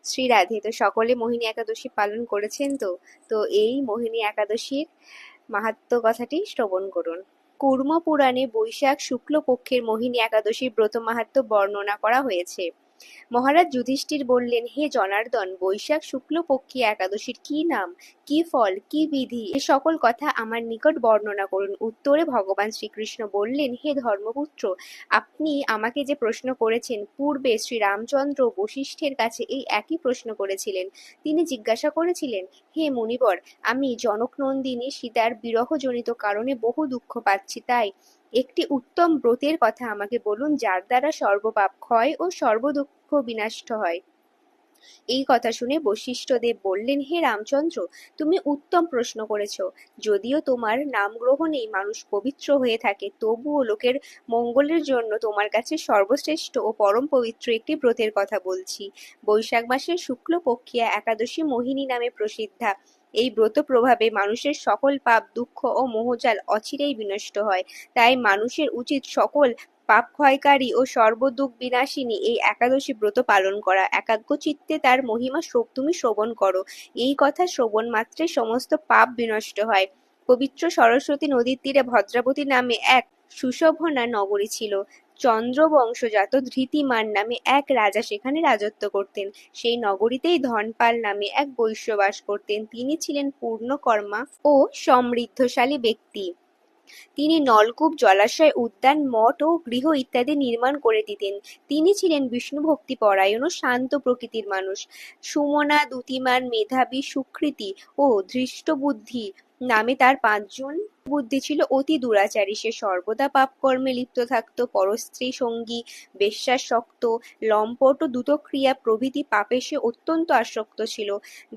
শ্রী রাধে। তো সকলে মোহিনী একাদশী পালন করেছেন তো? তো এই মোহিনী একাদশীর মাহাত্ম্য কথাটি শ্রবণ করুন। কুর্ম পুরাণে বৈশাখ শুক্লপক্ষের মোহিনী একাদশীর ব্রত মাহাত্ম্য বর্ণনা করা হয়েছে। মহারাজ যুধিষ্ঠির বললেন, হে জনার্দন, বৈশাখ শুক্লপক্ষী একাদশীর কি নাম, কি ফল, কি বিধি, এ সকল কথা আমার নিকট বর্ণনা করুন। উত্তরে ভগবান শ্রীকৃষ্ণ বললেন, হে ধর্মপুত্র, আপনি আমাকে যে প্রশ্ন করেছেন, পূর্বে শ্রীরামচন্দ্র বশিষ্ঠের কাছে এই একই প্রশ্ন করেছিলেন। তিনি জিজ্ঞাসা করেছিলেন, হে মুনিবর, আমি জনকনন্দিনী সীতার বিরহজনিত কারণে বহু দুঃখ পাচ্ছি, তাই একটি উত্তম ব্রতের কথা আমাকে বলুন, যার দ্বারা সর্বপাপ ক্ষয় ও সর্বদুঃখ বিনষ্ট হয়। এই কথা শুনে বশিষ্ঠদেব বললেন, হে রামচন্দ্র, তুমি উত্তম প্রশ্ন করেছ। যদিও তোমার নাম গ্রহণেই মানুষ পবিত্র হয়ে থাকে, তবুও লোকের মঙ্গলের জন্য তোমার কাছে সর্বশ্রেষ্ঠ ও পরম পবিত্র একটি ব্রতের কথা বলছি। বৈশাখ মাসের শুক্লপক্ষিয়া একাদশী মোহিনী নামে প্রসিদ্ধা। এই ব্রত প্রভাবে মানুষের সকল পাপ, দুঃখ ও মোহজাল অচিরেই বিনষ্ট হয়। তাই মানুষের উচিত সকল পাপ ক্ষয়কারী ও সর্বদুঃখ বিনাশিনী এই একাদশী ব্রত পালন করা। একাগ্রচিত্তে তার মহিমা তুমি শ্রবণ করো। এই কথা শ্রবণ মাত্রে সমস্ত পাপ বিনষ্ট হয়। পবিত্র সরস্বতী নদীর তীরে ভদ্রাবতী নামে এক সুশোভনা নগরী ছিল। চন্দ্রবংশজাত ধৃতিমান নামে এক রাজা সেখানে রাজত্ব করতেন। সেই নগরীতেই ধনপাল নামে এক বৈশ্য বাস করতেন। তিনি ছিলেন পূর্ণকর্মা ও সমৃদ্ধশালী ব্যক্তি। তিনি নলকূপ, জলাশয়, উদ্যান, মঠ ও গৃহ ইত্যাদি নির্মাণ করে দিতেন। তিনি ছিলেন বিষ্ণুভক্তি পরায়ণ ও শান্ত প্রকৃতির মানুষ। সুমনা, দ্যুতিমান, মেধাবী, সুকৃতি ও ধৃষ্টবুদ্ধি নামে তার 5 জন বুদ্ধি ছিল অতি দুরাচারী। সে সর্বদা পাপকর্মে লিপ্ত থাকত। পরস্ত্রী, সঙ্গী, বেশ্যাসক্ত, লম্পট ও দ্রুতক্রিয়া প্রভৃতি পাপে সে অত্যন্ত আসক্ত ছিল।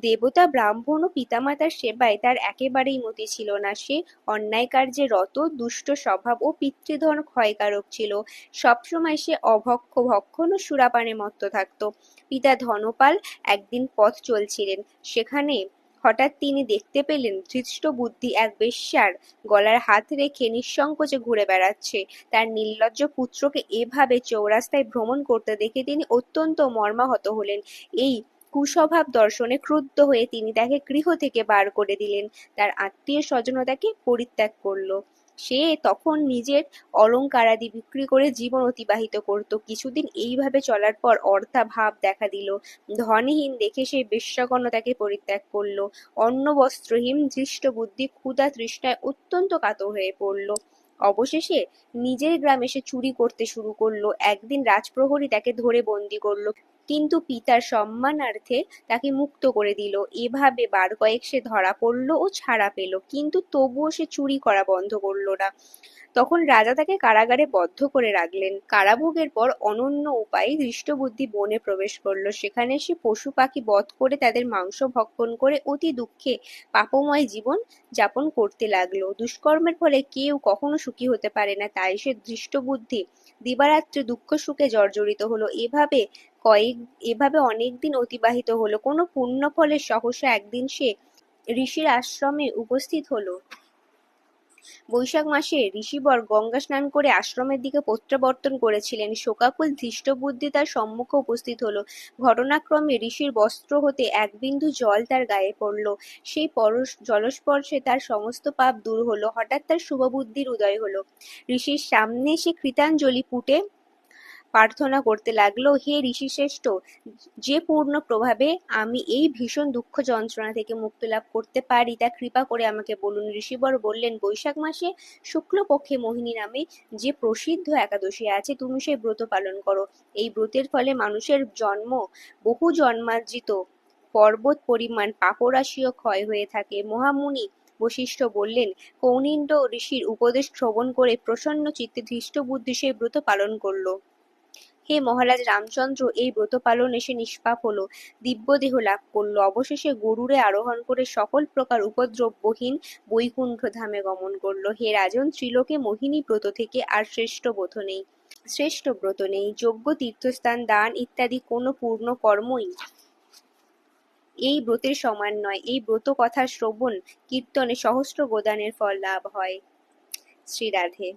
দেবতা, ব্রাহ্মণ ও পিতামাতার সেবায় তার একেবারেই মতি ছিল না। সে অন্যায় কার্যে রত, দুষ্ট স্বভাব ও পিতৃধন ক্ষয়কারক ছিল। সবসময় সে অভক্ষ, ভক্ষণ ও সুরাপানে মত্ত থাকত। পিতা ধনপাল একদিন পথ চলছিলেন। সেখানে হঠাৎ তিনি দেখতে পেলেন ধৃষ্টবুদ্ধি এক বেশ্যার গলার হাত রেখে নিঃসংকোচে ঘুরে বেড়াচ্ছে। তার নির্লজ্জ পুত্রকে এভাবে চৌরাস্তায় ভ্রমণ করতে দেখে তিনি অত্যন্ত মর্মাহত হলেন। এই কুস্বভাব দর্শনে ক্রুদ্ধ হয়ে তিনি তাকে গৃহ থেকে বার করে দিলেন। তার আত্মীয় স্বজনও তাকে পরিত্যাগ করল। সে তখন নিজের অলঙ্কারাদি বিক্রি করে জীবন অতিবাহিত করত। কিছুদিন এইভাবে চলার পর অর্থাভাব দেখা দিল। ধনহীন দেখে সেই বেশ্যাগণ তাকে পরিত্যাগ করল। অন্ন বস্ত্রহীন ধৃষ্টবুদ্ধি ক্ষুধা তৃষ্ণায় অত্যন্ত কাতর হয়ে পড়ল। অবশেষে নিজের গ্রামে সে চুরি করতে শুরু করলো। একদিন রাজপ্রহরী তাকে ধরে বন্দি করলো, কিন্তু পিতার সম্মানার্থে তাকে মুক্ত করে দিল। এভাবে বার কয়েক সে ধরা পড়ল ও ছাড়া পেল, কিন্তু তবুও সে চুরি করা বন্ধ করল না। তখন রাজা তাকে কারাগারে বদ্ধ করে রাখলেন। কারাভোগের পর অনন্য উপায়ে ধৃষ্টবুদ্ধি বনে প্রবেশ করল। সেখানে সে পশু পাখি বধ করে তাদের মাংস ভক্ষণ করে অতি দুঃখে পাপময় জীবন যাপন করতে লাগলো। দুষ্কর্মের ফলে কেউ কখনো সুখী হতে পারে না, তাই সে ধৃষ্টবুদ্ধি দিবারাত্রি দুঃখ সুখে জর্জরিত হলো। এভাবে অনেকদিন অতিবাহিত হলো। কোনো পুণ্যফলে সহসা একদিন সে ঋষির আশ্রমে উপস্থিত হলো। বৈশাখ মাসে ঋষিবর গঙ্গা স্নান করে আশ্রমের দিকে প্রত্যাবর্তন করেছিলেন। শোকাকুল ধৃষ্টবুদ্ধি তার সম্মুখে উপস্থিত হল। ঘটনাক্রমে ঋষির বস্ত্র হতে এক বিন্দু জল তার গায়ে পড়ল। সেই জলস্পর্শে তার সমস্ত পাপ দূর হলো। হঠাৎ তার শুভবুদ্ধির উদয় হলো। ঋষির সামনে সে কৃতাঞ্জলি পুটে প্রার্থনা করতে লাগলো, হে ঋষিশ্রেষ্ঠ, যে পূর্ণ প্রভাবে আমি এই ভীষণ দুঃখ যন্ত্রণা থেকে মুক্তি লাভ করতে পারি তা কৃপা করে আমাকে বলুন। ঋষিবর বললেন, বৈশাখ মাসে শুক্লপক্ষে মোহিনী নামে যে প্রসিদ্ধ একাদশী আছে, তুমি সেই ব্রত পালন করো। এই ব্রতের ফলে মানুষের জন্ম বহু জন্মার্জিত পর্বত পরিমাণ পাপরাশিও ক্ষয় হয়ে থাকে। মহামুনি বশিষ্ঠ বললেন, কৌনিণ্ড ঋষির উপদেশ শ্রবণ করে প্রসন্ন চিত্তে ধৃষ্টবুদ্ধি সেই ব্রত পালন করল। হে মহারাজ রামচন্দ্র, এই ব্রত পালনে সে নিষ্পাপ হলো, দিব্যদেহ লাভ করল। অবশেষে গরুড়ে আরোহণ করে সকল প্রকার উপদ্রবহীন বৈকুণ্ঠ ধামে গমন করল। হে রাজন, ত্রিলোকে মোহিনী ব্রত থেকে আর শ্রেষ্ঠ ব্রত নেই। যজ্ঞ, তীর্থস্থান, দান ইত্যাদি কোনো পূর্ণ কর্মই এই ব্রতের সমান নয়। এই ব্রত কথা শ্রবণ কীর্তনে সহস্র গোদানের ফল লাভ হয়। শ্রী রাধে।